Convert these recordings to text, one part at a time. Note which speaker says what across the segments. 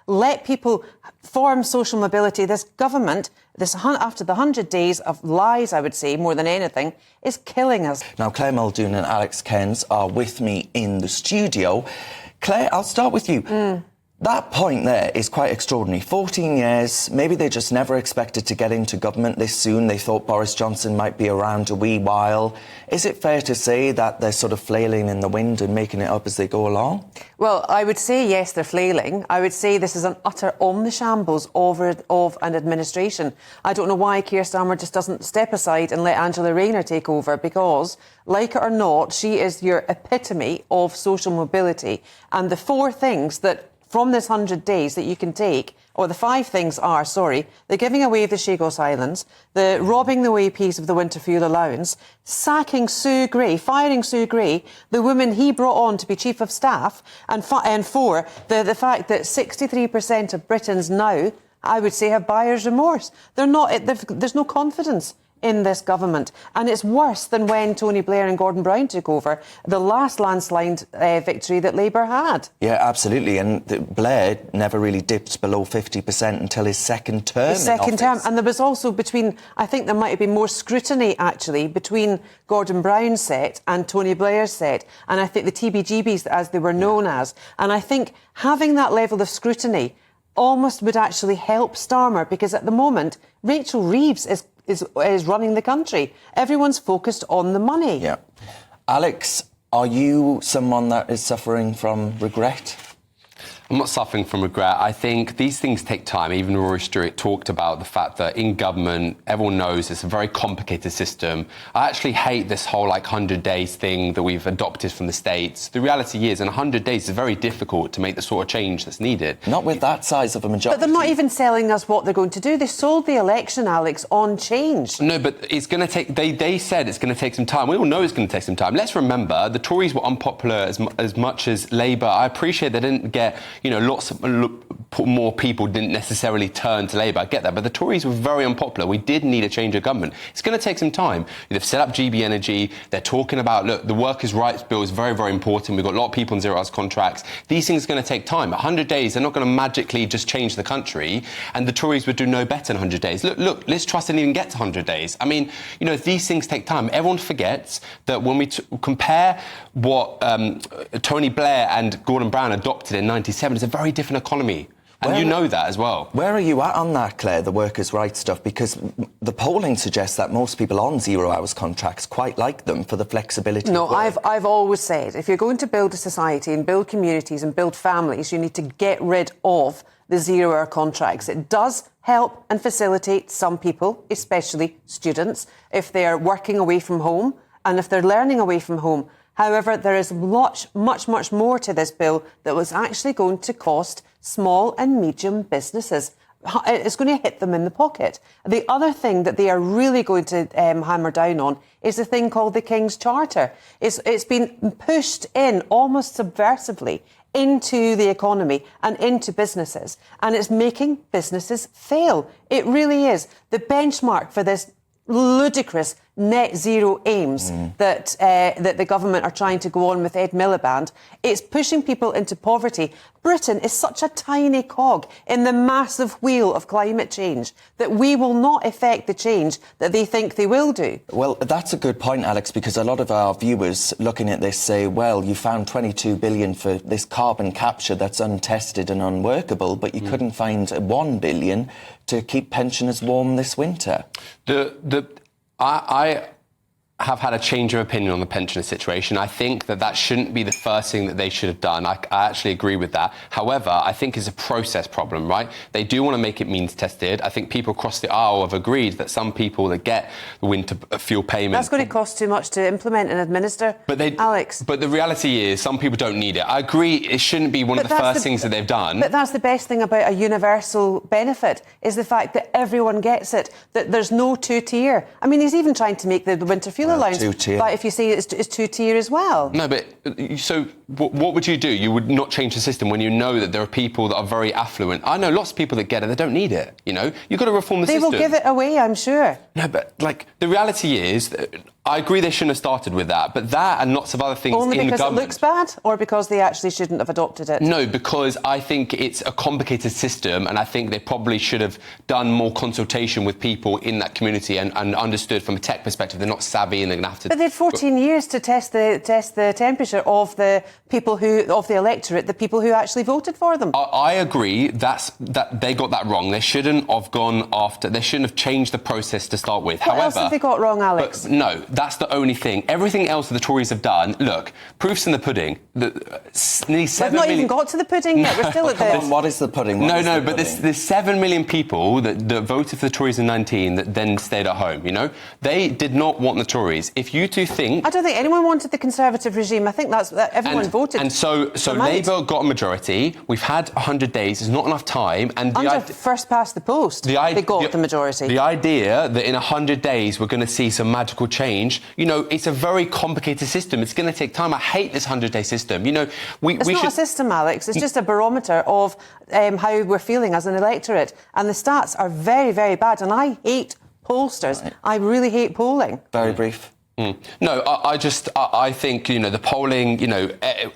Speaker 1: let people form social mobility. This government, after the 100 days of lies, I would say, more than anything, is killing us.
Speaker 2: Now, Clare Muldoon and Alex Cairns are with me in the studio. Claire, I'll start with you. That point there is quite extraordinary. 14 years, maybe they just never expected to get into government this soon. They thought Boris Johnson might be around a wee while. Is it fair to say that they're sort of flailing in the wind and making it up as they go along?
Speaker 1: Well, I would say, yes, they're flailing. I would say this is an utter omnishambles of an administration. I don't know why Keir Starmer just doesn't step aside and let Angela Rayner take over, because, like it or not, she is your epitome of social mobility. And the four things that from this 100 days that you can take, or the five things are, the giving away of the Chagos Islands, the robbing the WPs of the winter fuel allowance, sacking Sue Gray, firing Sue Gray, the woman he brought on to be Chief of Staff, and four, the fact that 63% of Britons now, I would say, have buyer's remorse. There's no confidence in this government. And it's worse than when Tony Blair and Gordon Brown took over, the last landslide victory that Labour had.
Speaker 2: Yeah, absolutely. And Blair never really dipped below 50% until his second term.
Speaker 1: And there was also I think there might have been more scrutiny, actually, between Gordon Brown's set and Tony Blair's set. And I think the TBGBs, as they were known as. And I think having that level of scrutiny almost would actually help Starmer, because at the moment, Rachel Reeves is running the country. Everyone's focused on the money.
Speaker 2: Yeah. Alex, are you someone that is suffering from regret?
Speaker 3: I'm not suffering from regret. I think these things take time. Even Rory Stewart talked about the fact that in government, everyone knows it's a very complicated system. I actually hate this whole 100 days thing that we've adopted from the States. The reality is, in 100 days, it's very difficult to make the sort of change that's needed.
Speaker 2: Not with that size of a majority.
Speaker 1: But they're not even telling us what they're going to do. They sold the election, Alex, on change.
Speaker 3: No, but it's going to take... They said it's going to take some time. We all know it's going to take some time. Let's remember, the Tories were unpopular as much as Labour. I appreciate they didn't get... lots more people didn't necessarily turn to Labour. I get that, but the Tories were very unpopular. We did need a change of government. It's going to take some time. They've set up GBNews. They're talking about, look, the workers' rights bill is very, very important. We've got a lot of people on zero-hours contracts. These things are going to take time. 100 days, they're not going to magically just change the country, and the Tories would do no better in 100 days. Look, Liz Truss didn't even get to 100 days. I mean, these things take time. Everyone forgets that when we compare what Tony Blair and Gordon Brown adopted in 97, it's a very different economy. And you know that as well.
Speaker 2: Where are you at on that, Claire, the workers' rights stuff? Because the polling suggests that most people on zero-hours contracts quite like them for the flexibility.
Speaker 1: No, I've always said, if you're going to build a society and build communities and build families, you need to get rid of the zero-hour contracts. It does help and facilitate some people, especially students, if they are working away from home and if they're learning away from home. However, there is much more to this bill that was actually going to cost small and medium businesses. It's going to hit them in the pocket. The other thing that they are really going to hammer down on is a thing called the King's Charter. It's been pushed in almost subversively into the economy and into businesses, and it's making businesses fail. It really is. The benchmark for this ludicrous net zero aims that the government are trying to go on with Ed Miliband, it's pushing people into poverty. Britain is such a tiny cog in the massive wheel of climate change that we will not effect the change that they think they will do.
Speaker 2: Well, that's a good point, Alex, because a lot of our viewers looking at this say, well, you found 22 billion for this carbon capture that's untested and unworkable, but you couldn't find 1 billion to keep pensioners warm this winter.
Speaker 3: I have had a change of opinion on the pensioner situation. I think that shouldn't be the first thing that they should have done. I actually agree with that. However, I think it's a process problem, right? They do want to make it means tested. I think people across the aisle have agreed that some people that get the winter fuel payment...
Speaker 1: That's going to cost too much to implement and administer, Alex.
Speaker 3: But the reality is some people don't need it. I agree it shouldn't be one of the first things that they've done.
Speaker 1: But that's the best thing about a universal benefit, is the fact that everyone gets it, that there's no two-tier. I mean, he's even trying to make the winter fuel allowance, but if you say it's two-tier as well.
Speaker 3: No, but so what would you do? You would not change the system when you know that there are people that are very affluent. I know lots of people that get it, they don't need it, You've got to reform the system.
Speaker 1: They will give it away, I'm sure.
Speaker 3: No, but, the reality is, I agree they shouldn't have started with that, but that and lots of other things
Speaker 1: Only
Speaker 3: in the
Speaker 1: because
Speaker 3: government...
Speaker 1: it looks bad, or because they actually shouldn't have adopted it?
Speaker 3: No, because I think it's a complicated system, and I think they probably should have done more consultation with people in that community and understood from a tech perspective they're not savvy and they're going to have to...
Speaker 1: But they had 14 years to test the temperature of the people of the electorate, the people who actually voted for them.
Speaker 3: I agree that they got that wrong. They shouldn't have gone after... They shouldn't have changed the process to start with.
Speaker 1: What else have they got wrong, Alex?
Speaker 3: No, that's the only thing. Everything else that the Tories have done, look, proof's in the pudding.
Speaker 1: We've not even got to the pudding yet. We're still at this.
Speaker 2: What is the pudding?
Speaker 3: But there's 7 million people that voted for the Tories in 19 that then stayed at home, you know? They did not want the Tories. If you two think...
Speaker 1: I don't think anyone wanted the Conservative regime. I think that's everyone voted.
Speaker 3: And so Labour got a majority. We've had 100 days. There's not enough time. And
Speaker 1: Under first past the post, they got the majority.
Speaker 3: The idea that in 100 days we're going to see some magical change, you know, it's a very complicated system. It's going to take time. I hate this 100-day system. You know,
Speaker 1: it's not a system, Alex. It's just a barometer of how we're feeling as an electorate. And the stats are very, very bad. And I hate pollsters. Right. I really hate polling.
Speaker 2: Very brief.
Speaker 3: No, I think, you know, the polling, you know,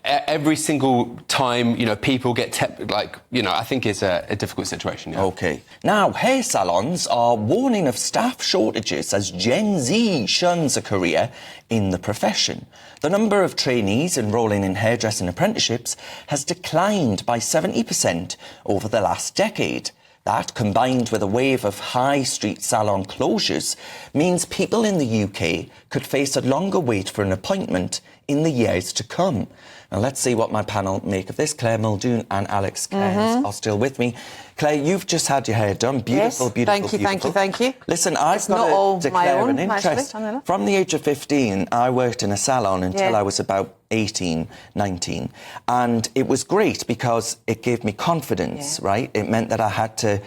Speaker 3: every single time, you know, people get, I think it's a difficult situation. Yeah.
Speaker 2: OK. Now, hair salons are warning of staff shortages as Gen Z shuns a career in the profession. The number of trainees enrolling in hairdressing apprenticeships has declined by 70% over the last decade. That, combined with a wave of high street salon closures, means people in the UK could face a longer wait for an appointment in the years to come. Now, let's see what my panel make of this. Clare Muldoon and Alex Kearns are still with me. Clare, you've just had your hair done. Beautiful,
Speaker 1: yes,
Speaker 2: beautiful.
Speaker 1: Thank you.
Speaker 2: Listen, I've got to declare an interest. From the age of 15, I worked in a salon until I was about 18, 19. And it was great because it gave me confidence, right? It meant that I had to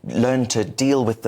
Speaker 2: learn to deal with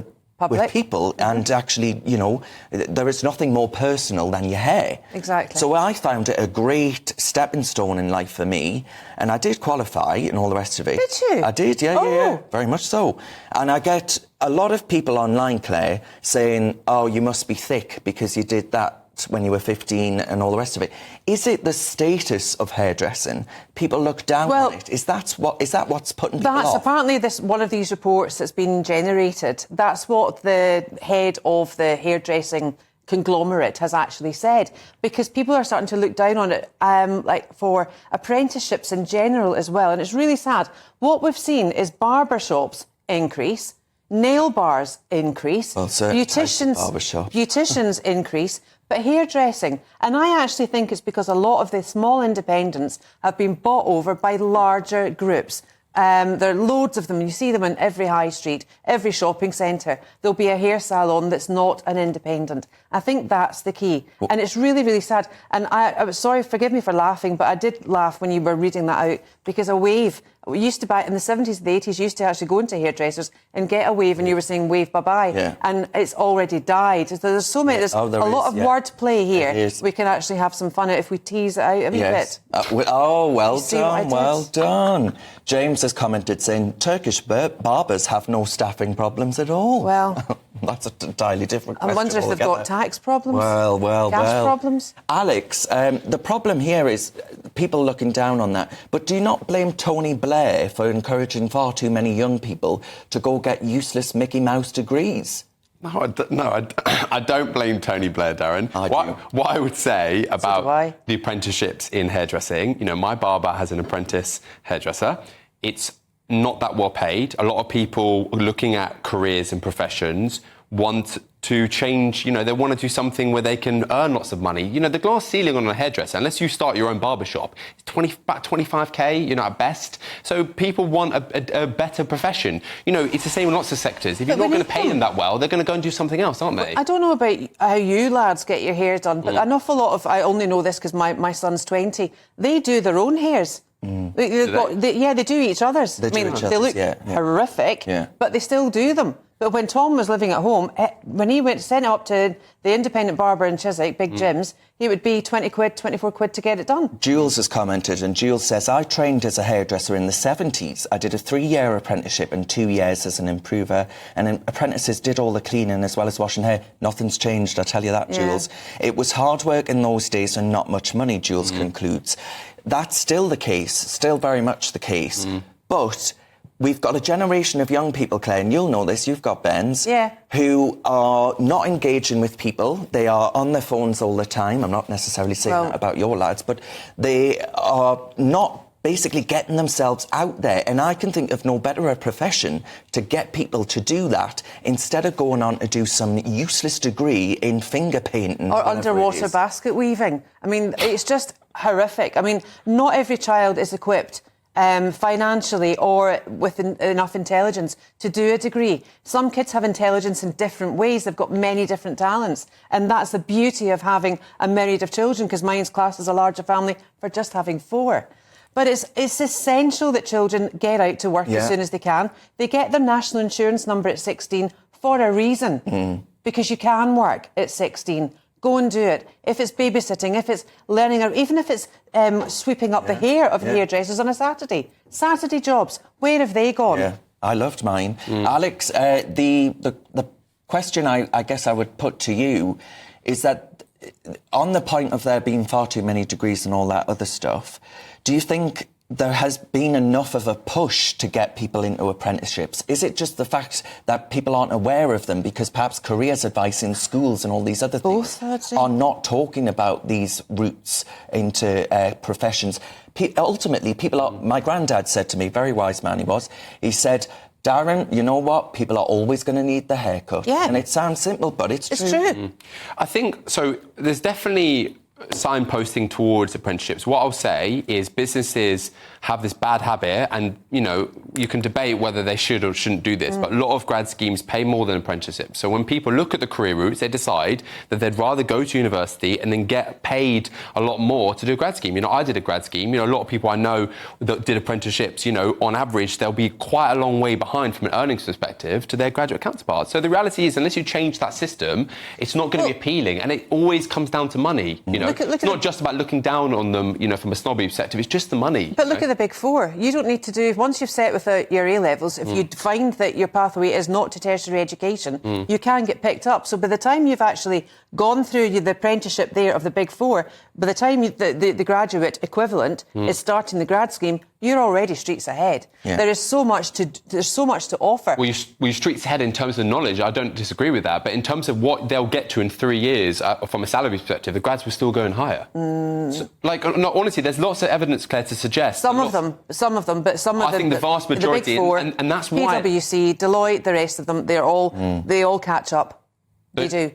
Speaker 2: people and actually, you know, there is nothing more personal than your hair.
Speaker 1: Exactly.
Speaker 2: So I found it a great stepping stone in life for me, and I did qualify and all the rest of it.
Speaker 1: Did you?
Speaker 2: I did, yeah, very much so. And I get a lot of people online, Claire, saying, oh, you must be thick because you did that when you were 15 and all the rest of it. Is it the status of hairdressing? People look down on it. Is that what's putting people off?
Speaker 1: That's apparently one of these reports that's been generated. That's what the head of the hairdressing conglomerate has actually said, because people are starting to look down on it, like for apprenticeships in general as well. And it's really sad. What we've seen is barber shops increase, nail bars increase, beauticians increase, but hairdressing. And I actually think it's because a lot of the small independents have been bought over by larger groups. There are loads of them. You see them in every high street, every shopping centre. There'll be a hair salon that's not an independent. I think that's the key. And it's really, really sad. And I was sorry, forgive me for laughing, but I did laugh when you were reading that out, because a wave, we used to buy in the 70s and the 80s, used to actually go into hairdressers and get a wave, and you were saying wave bye-bye. Yeah. And it's already died. So there's so many, there's a lot of wordplay here. We can actually have some fun if we tease it out a wee bit.
Speaker 2: Well done. James has commented saying Turkish barbers have no staffing problems at all.
Speaker 1: Well,
Speaker 2: that's an entirely different question.
Speaker 1: I wonder if they've got tax problems.
Speaker 2: Cash
Speaker 1: problems.
Speaker 2: Alex, the problem here is people looking down on that. But do you not blame Tony Blair for encouraging far too many young people to go get useless Mickey Mouse degrees?
Speaker 3: No, I don't blame Tony Blair, Darren. What I would say about the apprenticeships in hairdressing, you know, my barber has an apprentice hairdresser. It's not that well paid. A lot of people looking at careers and professions want to change, you know, they want to do something where they can earn lots of money. You know, the glass ceiling on a hairdresser, unless you start your own barbershop, is about 25k, you know, at best. So people want a better profession. You know, it's the same in lots of sectors. If you're not going to pay them that well, they're going to go and do something else, aren't they?
Speaker 1: I don't know about how you lads get your hair done, but an awful lot of, I only know this because my son's 20, they do their own hairs. They do each other's. They look horrific, but they still do them. But when Tom was living at home, when he sent it up to the independent barber in Chiswick, Big Jim's, it would be 20 quid, 24 quid to get it done.
Speaker 2: Jules has commented, and Jules says, I trained as a hairdresser in the 70s. I did a 3-year apprenticeship and 2 years as an improver, and apprentices did all the cleaning as well as washing hair. Nothing's changed, I tell you that, Jules. It was hard work in those days and not much money, Jules concludes. That's still the case, still very much the case. But we've got a generation of young people, Claire, and you'll know this, you've got Bens, who are not engaging with people. They are on their phones all the time. I'm not necessarily saying that about your lads, but they are not basically getting themselves out there. And I can think of no better a profession to get people to do that instead of going on to do some useless degree in finger painting.
Speaker 1: Or underwater basket weaving. I mean, it's just horrific. I mean, not every child is equipped financially or with enough intelligence to do a degree. Some kids have intelligence in different ways. They've got many different talents. And that's the beauty of having a myriad of children, because mine's class is a larger family for just having 4. But it's essential that children get out to work as soon as they can. They get their national insurance number at 16 for a reason, because you can work at 16. Go and do it. If it's babysitting, if it's learning, or even if it's sweeping up the hair of hairdressers on a Saturday. Saturday jobs, where have they gone?
Speaker 2: Yeah, I loved mine. Alex, the question I guess I would put to you is that on the point of there being far too many degrees and all that other stuff, do you think there has been enough of a push to get people into apprenticeships? Is it just the fact that people aren't aware of them because perhaps careers advice in schools and all these other things are not talking about these routes into professions? Ultimately, people are... My granddad said to me, very wise man he was, he said, Darren, you know what? People are always going to need the haircut. Yeah. And it sounds simple, but it's true.
Speaker 3: I think, so there's definitely signposting towards apprenticeships. What I'll say is businesses have this bad habit, and, you know, you can debate whether they should or shouldn't do this, but a lot of grad schemes pay more than apprenticeships. So when people look at the career routes, they decide that they'd rather go to university and then get paid a lot more to do a grad scheme. You know, I did a grad scheme. You know, a lot of people I know that did apprenticeships, you know, on average, they'll be quite a long way behind from an earnings perspective to their graduate counterparts. So the reality is, unless you change that system, it's not going to be appealing, and it always comes down to money, you know. It's not just about looking down on them, you know, from a snobby perspective. It's just the money.
Speaker 1: But look at the Big Four. You don't need to do... Once you've set with your A-levels, if you find that your pathway is not to tertiary education, you can get picked up. So by the time you've actually gone through the apprenticeship there of the Big Four, by the time the graduate equivalent is starting the grad scheme, you're already streets ahead. Yeah. There's so much to offer.
Speaker 3: Well, you're streets ahead in terms of knowledge. I don't disagree with that. But in terms of what they'll get to in 3 years, from a salary perspective, the grads were still going higher. So, like, no, honestly, there's lots of evidence, Claire, to suggest...
Speaker 1: Some of them, but some of them...
Speaker 3: I think the vast majority,
Speaker 1: the Big Four,
Speaker 3: and that's why...
Speaker 1: PwC, Deloitte, the rest of them, they all catch up. They do.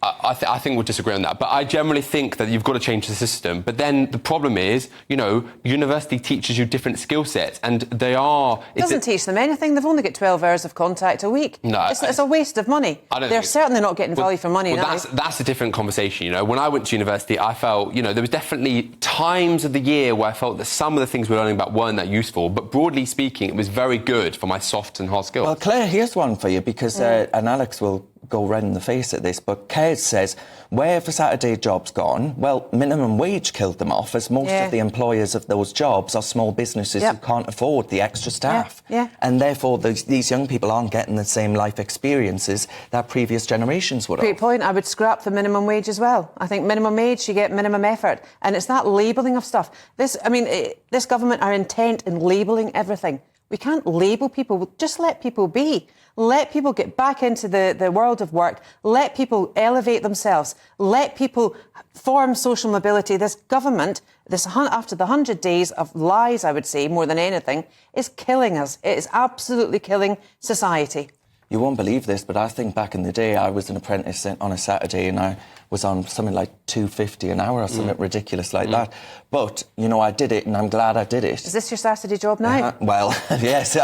Speaker 3: I think we'll disagree on that. But I generally think that you've got to change the system. But then the problem is, you know, university teaches you different skill sets, and they are...
Speaker 1: It doesn't teach them anything. They've only got 12 hours of contact a week. No, it's a waste of money. They're certainly not getting value for money now.
Speaker 3: That's a different conversation, you know. When I went to university, I felt, you know, there was definitely times of the year where I felt that some of the things we were learning about weren't that useful. But broadly speaking, it was very good for my soft and hard skills.
Speaker 2: Well, Claire, here's one for you, because... and Alex will go red in the face at this, but Keir says, where have the Saturday jobs gone? Well, minimum wage killed them off, as most of the employers of those jobs are small businesses who can't afford the extra staff. And therefore, these young people aren't getting the same life experiences that previous generations would have.
Speaker 1: Great point. I would scrap the minimum wage as well. I think minimum wage, you get minimum effort. And it's that labelling of stuff. This government are intent in labelling everything. We can't label people. Just let people be. Let people get back into the world of work. Let people elevate themselves. Let people form social mobility. This government, after the 100 days of lies, I would say, more than anything, is killing us. It is absolutely killing society.
Speaker 2: You won't believe this, but I think back in the day I was an apprentice on a Saturday, and I was on something like £2.50 an hour or something ridiculous like that. But, you know, I did it and I'm glad I did it.
Speaker 1: Is this your Saturday job now?
Speaker 2: Well, yes,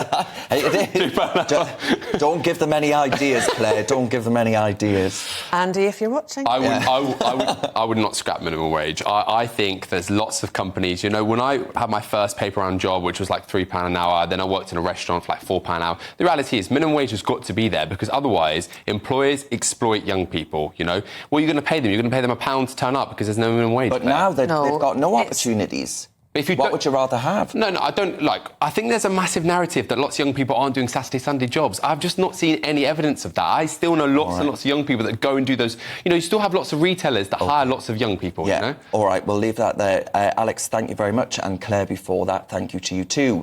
Speaker 2: it is. Don't give them any ideas, Claire. Don't give them any ideas.
Speaker 1: Andy, if you're watching.
Speaker 3: I would not scrap minimum wage. I think there's lots of companies, you know, when I had my first paper round job, which was like £3 an hour, then I worked in a restaurant for like £4 an hour. The reality is minimum wage has got to be there because otherwise employers exploit young people, you know. What are you going to pay them? You're going to pay them £1 to turn up because there's no minimum wage.
Speaker 2: But now they've got no opportunities. What would you rather have?
Speaker 3: No, I don't I think there's a massive narrative that lots of young people aren't doing Saturday, Sunday jobs. I've just not seen any evidence of that. I still know lots and lots of young people that go and do those. You know, you still have lots of retailers that hire lots of young people,
Speaker 2: Yeah.
Speaker 3: you know?
Speaker 2: All right, we'll leave that there. Alex, thank you very much. And Claire, before that, thank you to you too.